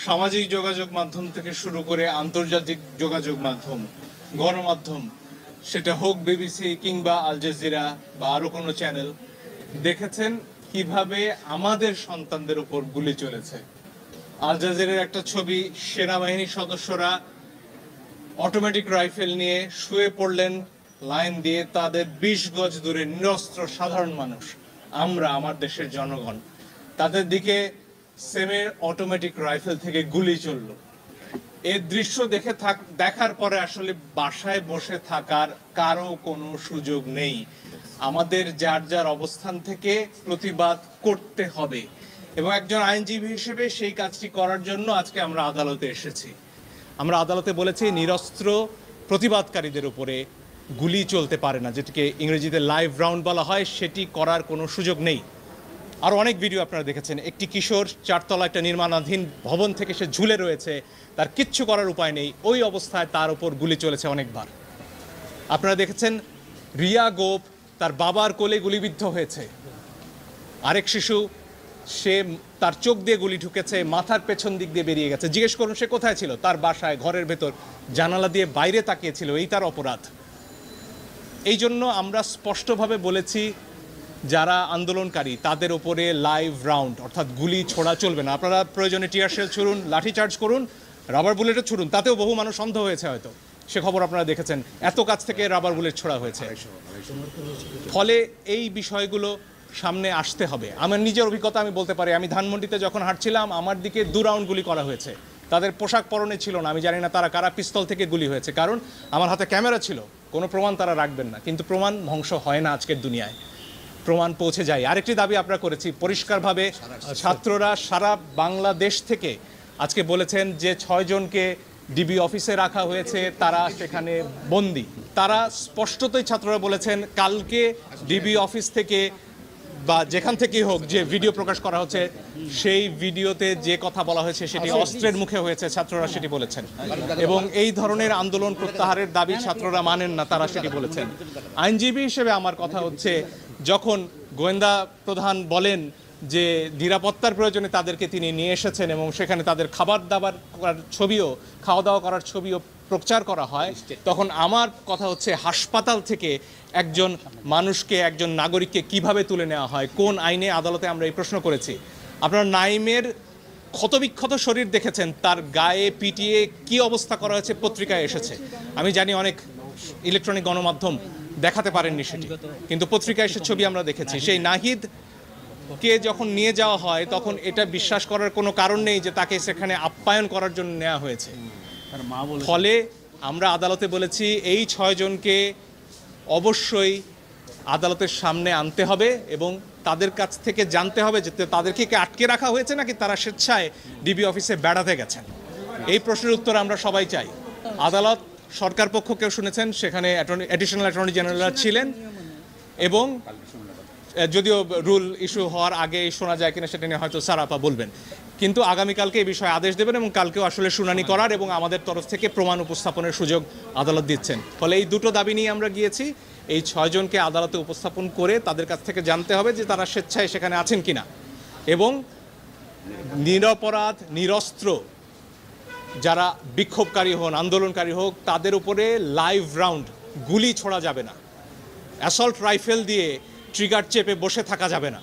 সামাজিক যোগাযোগ মাধ্যম থেকে শুরু করে আন্তর্জাতিক যোগাযোগ মাধ্যম, গণমাধ্যম, সেটা হোক বিবিসি কিংবা আল জাজিরা বা আরো কোনো চ্যানেল, দেখেছেন কিভাবে আমাদের সন্তানদের উপর গুলি চলেছে। আল জাজিরার একটা ছবি, সেনাবাহিনীর সদস্যরা অটোমেটিক রাইফেল নিয়ে শুয়ে পড়লেন লাইন দিয়ে, তাদের 20 গজ দূরে নিরস্ত্র সাধারণ মানুষ, আমরা, আমার দেশের জনগণ, তাদের দিকে সেমের অটোমেটিক রাইফেল থেকে গুলি চলল। এই দৃশ্য দেখার পরে আসলে বাসায় বসে থাকার কারো কোনো সুযোগ নেই। আমাদের যার যার অবস্থান থেকে প্রতিবাদ করতে হবে এবং একজন আইনজীবী হিসেবে সেই কাজটি করার জন্য আজকে আমরা আদালতে এসেছি। আমরা আদালতে বলেছি নিরস্ত্র প্রতিবাদকারীদের উপরে গুলি চলতে পারে না, যেটিকে ইংরেজিতে লাইভ রাউন্ড বলা হয়, সেটি করার কোনো সুযোগ নেই। আর অনেক ভিডিও আপনারা দেখেছেন, একটি কিশোর 4 তলা একটা নির্মাণাধীন ভবন থেকে সে ঝুলে রয়েছে, তার কিচ্ছু করার উপায় নেই, ওই অবস্থায় তার উপর গুলি চলেছে অনেকবার। আপনারা দেখেছেন রিয়া গোপ তার বাবার কোলে গুলিবিদ্ধ হয়েছে। আরেক শিশু, সে তার চোখ দিয়ে গুলি ঢুকেছে, মাথার পেছন দিক দিয়ে বেরিয়ে গেছে। জিজ্ঞেস করুন সে কোথায় ছিল? তার বাসায়, ঘরের ভেতর, জানালা দিয়ে বাইরে তাকিয়েছিল। এই তার অপরাধ। এই জন্য আমরা স্পষ্টভাবে বলেছি যারা আন্দোলনকারী তাদের উপরে লাইভ রাউন্ড অর্থাৎ গুলি ছোড়া চলবে না। আপনারা প্রয়োজনে টিয়ার শেল ছুড়ুন, লাঠিচার্জ করুন, রাবার বুলেটও ছুড়ুন, তাতেও বহু মানুষ অন্ধ হয়েছে হয়তো, সে খবর আপনারা দেখেছেন। এত কাছ থেকে রাবার বুলেট ছোড়া হয়েছে। ফলে এই বিষয়গুলো সামনে আসতে হবে। আমার নিজের অভিজ্ঞতা আমি বলতে পারি, আমি ধানমন্ডিতে যখন হাঁটছিলাম আমার দিকে 2 রাউন্ড গুলি করা হয়েছে। তাদের পোশাক পরনে ছিল না, আমি জানি না তারা কারা, পিস্তল থেকে গুলি হয়েছে। কারণ আমার হাতে ক্যামেরা ছিল, কোনো প্রমাণ তারা রাখবেন না, কিন্তু প্রমাণ ধ্বংস হয় না আজকের দুনিয়ায়, প্রমাণ পৌঁছে যায়। আরেকটি দাবি আমরা করেছি পরিষ্কারভাবে, ছাত্ররা সারা বাংলাদেশ থেকে আজকে বলেছেন যে 6 জনকে ডিবি অফিসে রাখা হয়েছে, তারা সেখানে বন্দী। তারা স্পষ্টতই ছাত্ররা বলেছেন কালকে ডিবি অফিস থেকে বা যেখান থেকেই হোক যে ভিডিও প্রকাশ করা হচ্ছে, সেই ভিডিওতে যে কথা বলা হয়েছে সেটি অস্ত্রের মুখে হয়েছে, ছাত্ররা সেটি বলেছেন। এবং এই ধরনের আন্দোলন প্রত্যাহারের দাবি ছাত্ররা মানেন না, তারা সেটি বলেছেন। আইনজীবী হিসেবে আমার কথা হচ্ছে, যখন গোয়েন্দা প্রধান বলেন যে নিরাপত্তার প্রয়োজনে তাদেরকে তিনি নিয়ে এসেছেন এবং সেখানে তাদের খাওয়া দাওয়া করার ছবিও প্রচার করা হয়, তখন আমার কথা হচ্ছে হাসপাতাল থেকে একজন মানুষকে, একজন নাগরিককে কিভাবে তুলে নেওয়া হয়, কোন আইনে? আদালতে আমরা এই প্রশ্ন করেছি। আপনারা নাইমের ক্ষতবিক্ষত শরীর দেখেছেন, তার গায়ে পিটিয়ে কি অবস্থা করা হয়েছে পত্রিকায় এসেছে। আমি জানি অনেক ইলেকট্রনিক গণমাধ্যম দেখাতে পারেননি সেটি, কিন্তু পত্রিকায় এসে ছবি আমরা দেখেছি। সেই নাহিদকে যখন নিয়ে যাওয়া হয় তখন এটা বিশ্বাস করার কোনো কারণ নেই যে তাকে সেখানে আপ্যায়ন করার জন্য নেওয়া হয়েছে। ফলে আমরা আদালতে বলেছি এই 6 জনকে অবশ্যই আদালতের সামনে আনতে হবে এবং তাদের কাছ থেকে জানতে হবে যে তাদেরকে কি আটকে রাখা হয়েছে নাকি তারা স্বেচ্ছায় ডিবি অফিসে বেড়াতে গেছেন। এই প্রশ্নের উত্তর আমরা সবাই চাই। আদালত সরকার পক্ষকেও শুনেছেন, সেখানে অ্যাডিশনাল অ্যাটর্নি জেনারেল ছিলেন এবং যদিও রুল ইস্যু হওয়ার আগে শোনা যায় কিনা সেটা নিয়ে হয়তো সারাপা বলবেন, কিন্তু আগামীকালকে এই বিষয়ে আদেশ দেবেন এবং কালকেও আসলে শুনানি করার এবং আমাদের তরফ থেকে প্রমাণ উপস্থাপনের সুযোগ আদালত দিচ্ছেন। ফলে এই দুটো দাবি নিয়ে আমরা গিয়েছি। এই 6 জনকে আদালতে উপস্থাপন করে তাদের কাছ থেকে জানতে হবে যে তারা স্বেচ্ছায় সেখানে আছেন কিনা, এবং নিরপরাধ নিরস্ত্র যারা বিক্ষোভকারী হন, আন্দোলনকারী হোক, তাদের উপরে লাইভ রাউন্ড গুলি ছোড়া যাবে না, অ্যাসল্ট রাইফেল দিয়ে ট্রিগার চেপে বসে থাকা যাবে না।